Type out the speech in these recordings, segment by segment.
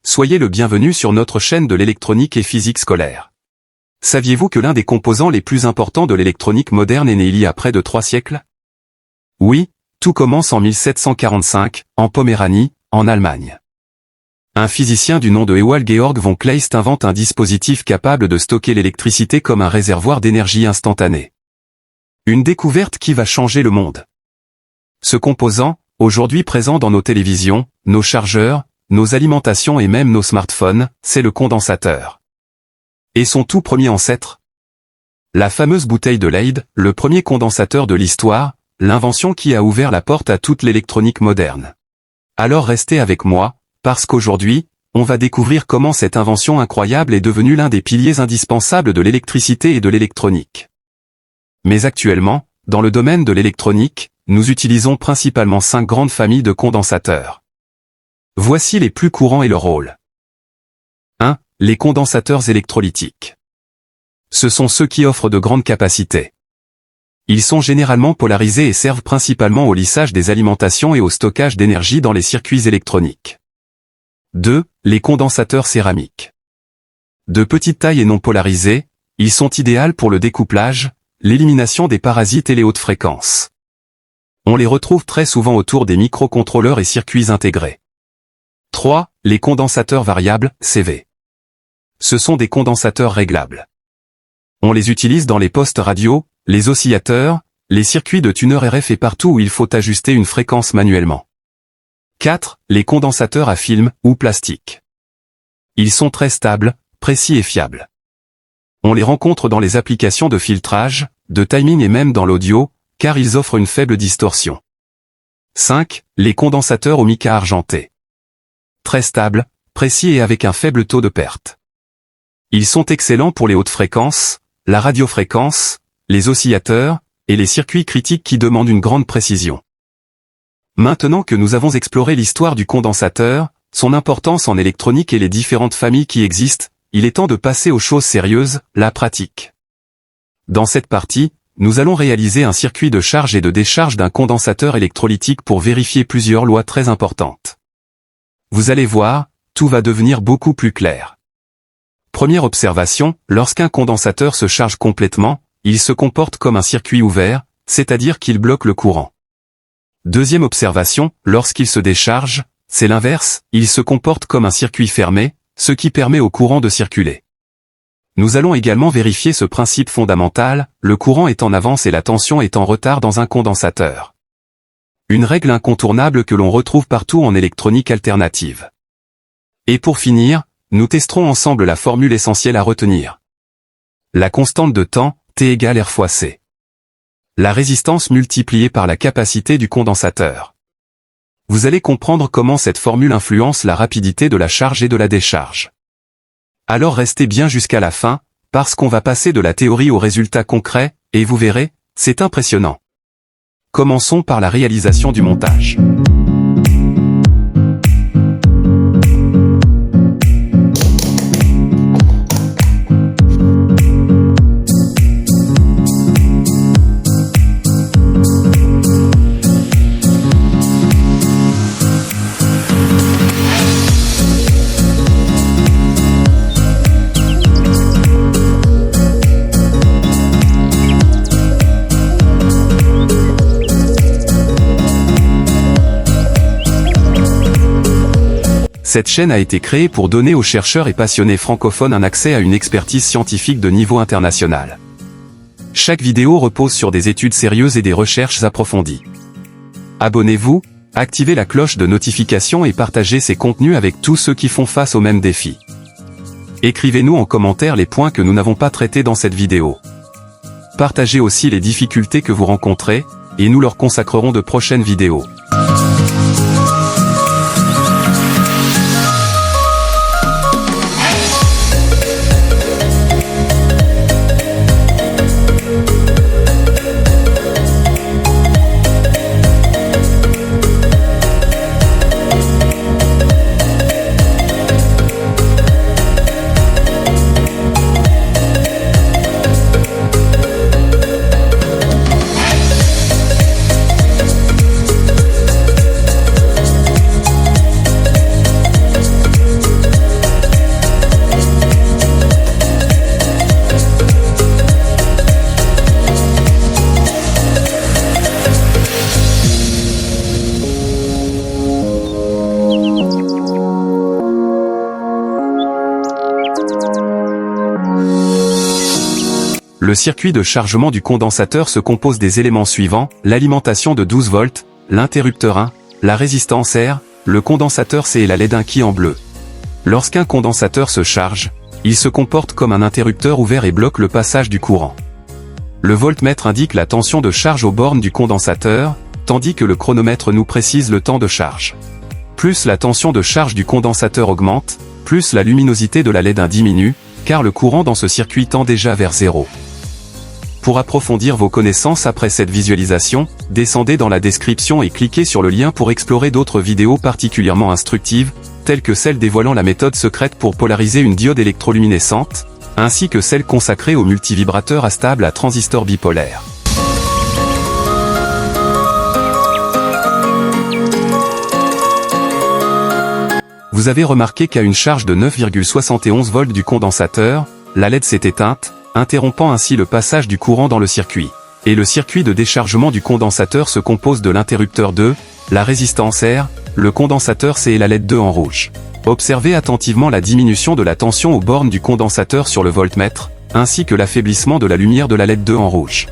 Soyez le bienvenu sur notre chaîne de l'électronique et physique scolaire. Saviez-vous que l'un des composants les plus importants de l'électronique moderne est né il y a près de 3 siècles? Oui, tout commence en 1745, en Poméranie, en Allemagne. Un physicien du nom de Ewald Georg von Kleist invente un dispositif capable de stocker l'électricité comme un réservoir d'énergie instantanée. Une découverte qui va changer le monde. Ce composant, aujourd'hui présent dans nos télévisions, nos chargeurs, nos alimentations et même nos smartphones, c'est le condensateur. Et son tout premier ancêtre? La fameuse bouteille de Leyde, le premier condensateur de l'histoire, l'invention qui a ouvert la porte à toute l'électronique moderne. Alors restez avec moi, parce qu'aujourd'hui, on va découvrir comment cette invention incroyable est devenue l'un des piliers indispensables de l'électricité et de l'électronique. Mais actuellement, dans le domaine de l'électronique, nous utilisons principalement 5 grandes familles de condensateurs. Voici les plus courants et leur rôle. 1. Les condensateurs électrolytiques. Ce sont ceux qui offrent de grandes capacités. Ils sont généralement polarisés et servent principalement au lissage des alimentations et au stockage d'énergie dans les circuits électroniques. 2. Les condensateurs céramiques. De petite taille et non polarisés, ils sont idéaux pour le découplage, l'élimination des parasites et les hautes fréquences. On les retrouve très souvent autour des microcontrôleurs et circuits intégrés. 3. Les condensateurs variables, CV. Ce sont des condensateurs réglables. On les utilise dans les postes radio, les oscillateurs, les circuits de tuner RF et partout où il faut ajuster une fréquence manuellement. 4. Les condensateurs à film ou plastique. Ils sont très stables, précis et fiables. On les rencontre dans les applications de filtrage, de timing et même dans l'audio, car ils offrent une faible distorsion. 5. Les condensateurs au mica argenté. Très stables, précis et avec un faible taux de perte. Ils sont excellents pour les hautes fréquences, la radiofréquence, les oscillateurs, et les circuits critiques qui demandent une grande précision. Maintenant que nous avons exploré l'histoire du condensateur, son importance en électronique et les différentes familles qui existent, il est temps de passer aux choses sérieuses, la pratique. Dans cette partie, nous allons réaliser un circuit de charge et de décharge d'un condensateur électrolytique pour vérifier plusieurs lois très importantes. Vous allez voir, tout va devenir beaucoup plus clair. Première observation, lorsqu'un condensateur se charge complètement, il se comporte comme un circuit ouvert, c'est-à-dire qu'il bloque le courant. Deuxième observation, lorsqu'il se décharge, c'est l'inverse, il se comporte comme un circuit fermé, ce qui permet au courant de circuler. Nous allons également vérifier ce principe fondamental, le courant est en avance et la tension est en retard dans un condensateur. Une règle incontournable que l'on retrouve partout en électronique alternative. Et pour finir, nous testerons ensemble la formule essentielle à retenir. La constante de temps, T égale R fois C. La résistance multipliée par la capacité du condensateur. Vous allez comprendre comment cette formule influence la rapidité de la charge et de la décharge. Alors restez bien jusqu'à la fin, parce qu'on va passer de la théorie au résultat concret, et vous verrez, c'est impressionnant. Commençons par la réalisation du montage. Cette chaîne a été créée pour donner aux chercheurs et passionnés francophones un accès à une expertise scientifique de niveau international. Chaque vidéo repose sur des études sérieuses et des recherches approfondies. Abonnez-vous, activez la cloche de notification et partagez ces contenus avec tous ceux qui font face aux mêmes défis. Écrivez-nous en commentaire les points que nous n'avons pas traités dans cette vidéo. Partagez aussi les difficultés que vous rencontrez, et nous leur consacrerons de prochaines vidéos. Le circuit de chargement du condensateur se compose des éléments suivants, l'alimentation de 12 volts, l'interrupteur 1, la résistance R, le condensateur C et la LED inquis en bleu. Lorsqu'un condensateur se charge, il se comporte comme un interrupteur ouvert et bloque le passage du courant. Le voltmètre indique la tension de charge aux bornes du condensateur, tandis que le chronomètre nous précise le temps de charge. Plus la tension de charge du condensateur augmente, plus la luminosité de la LED diminue, car le courant dans ce circuit tend déjà vers 0. Pour approfondir vos connaissances après cette visualisation, descendez dans la description et cliquez sur le lien pour explorer d'autres vidéos particulièrement instructives, telles que celle dévoilant la méthode secrète pour polariser une diode électroluminescente, ainsi que celle consacrée au multivibrateur astable à transistor bipolaire. Vous avez remarqué qu'à une charge de 9,71 volts du condensateur, la LED s'est éteinte, interrompant ainsi le passage du courant dans le circuit. Et le circuit de déchargement du condensateur se compose de l'interrupteur 2, la résistance R, le condensateur C et la LED 2 en rouge. Observez attentivement la diminution de la tension aux bornes du condensateur sur le voltmètre, ainsi que l'affaiblissement de la lumière de la LED 2 en rouge.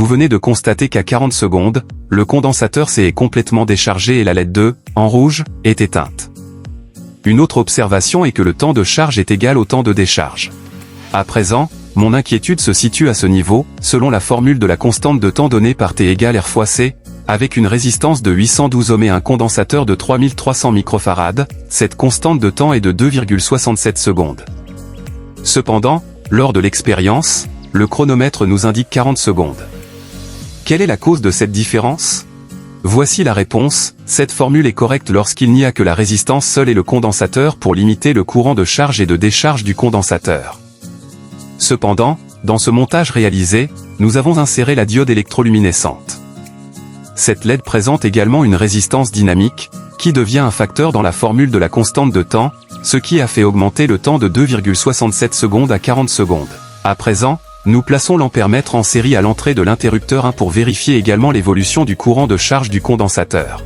Vous venez de constater qu'à 40 secondes, le condensateur C est complètement déchargé et la LED 2, en rouge, est éteinte. Une autre observation est que le temps de charge est égal au temps de décharge. À présent, mon inquiétude se situe à ce niveau, selon la formule de la constante de temps donnée par T égale R fois C, avec une résistance de 812 ohms et un condensateur de 3300 microfarad, cette constante de temps est de 2,67 secondes. Cependant, lors de l'expérience, le chronomètre nous indique 40 secondes. Quelle est la cause de cette différence? Voici la réponse, cette formule est correcte lorsqu'il n'y a que la résistance seule et le condensateur pour limiter le courant de charge et de décharge du condensateur. Cependant, dans ce montage réalisé, nous avons inséré la diode électroluminescente. Cette LED présente également une résistance dynamique, qui devient un facteur dans la formule de la constante de temps, ce qui a fait augmenter le temps de 2,67 secondes à 40 secondes. À présent, nous plaçons l'ampèremètre en série à l'entrée de l'interrupteur 1 pour vérifier également l'évolution du courant de charge du condensateur.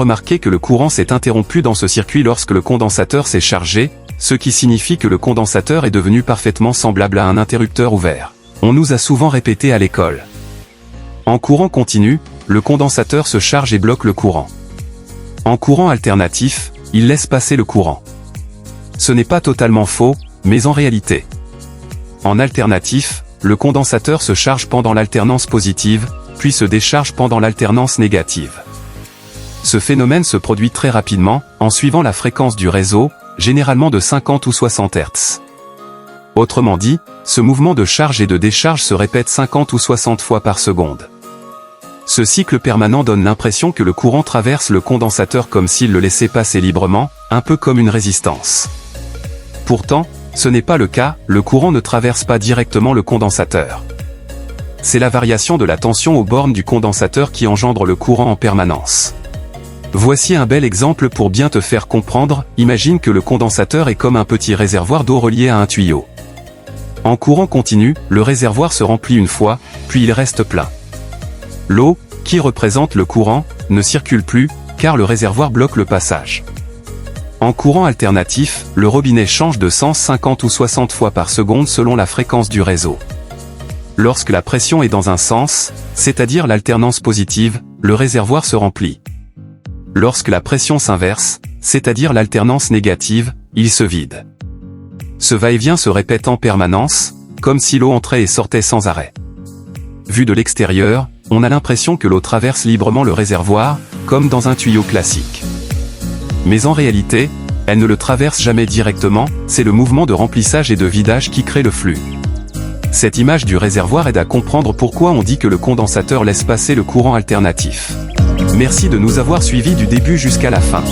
Remarquez que le courant s'est interrompu dans ce circuit lorsque le condensateur s'est chargé, ce qui signifie que le condensateur est devenu parfaitement semblable à un interrupteur ouvert. On nous a souvent répété à l'école. En courant continu, le condensateur se charge et bloque le courant. En courant alternatif, il laisse passer le courant. Ce n'est pas totalement faux, mais en réalité. En alternatif, le condensateur se charge pendant l'alternance positive, puis se décharge pendant l'alternance négative. Ce phénomène se produit très rapidement, en suivant la fréquence du réseau, généralement de 50 ou 60 Hz. Autrement dit, ce mouvement de charge et de décharge se répète 50 ou 60 fois par seconde. Ce cycle permanent donne l'impression que le courant traverse le condensateur comme s'il le laissait passer librement, un peu comme une résistance. Pourtant, ce n'est pas le cas, le courant ne traverse pas directement le condensateur. C'est la variation de la tension aux bornes du condensateur qui engendre le courant en permanence. Voici un bel exemple pour bien te faire comprendre. Imagine que le condensateur est comme un petit réservoir d'eau relié à un tuyau. En courant continu, le réservoir se remplit une fois, puis il reste plein. L'eau, qui représente le courant, ne circule plus, car le réservoir bloque le passage. En courant alternatif, le robinet change de sens 50 ou 60 fois par seconde selon la fréquence du réseau. Lorsque la pression est dans un sens, c'est-à-dire l'alternance positive, le réservoir se remplit. Lorsque la pression s'inverse, c'est-à-dire l'alternance négative, il se vide. Ce va-et-vient se répète en permanence, comme si l'eau entrait et sortait sans arrêt. Vu de l'extérieur, on a l'impression que l'eau traverse librement le réservoir, comme dans un tuyau classique. Mais en réalité, elle ne le traverse jamais directement, c'est le mouvement de remplissage et de vidage qui crée le flux. Cette image du réservoir aide à comprendre pourquoi on dit que le condensateur laisse passer le courant alternatif. Merci de nous avoir suivis du début jusqu'à la fin.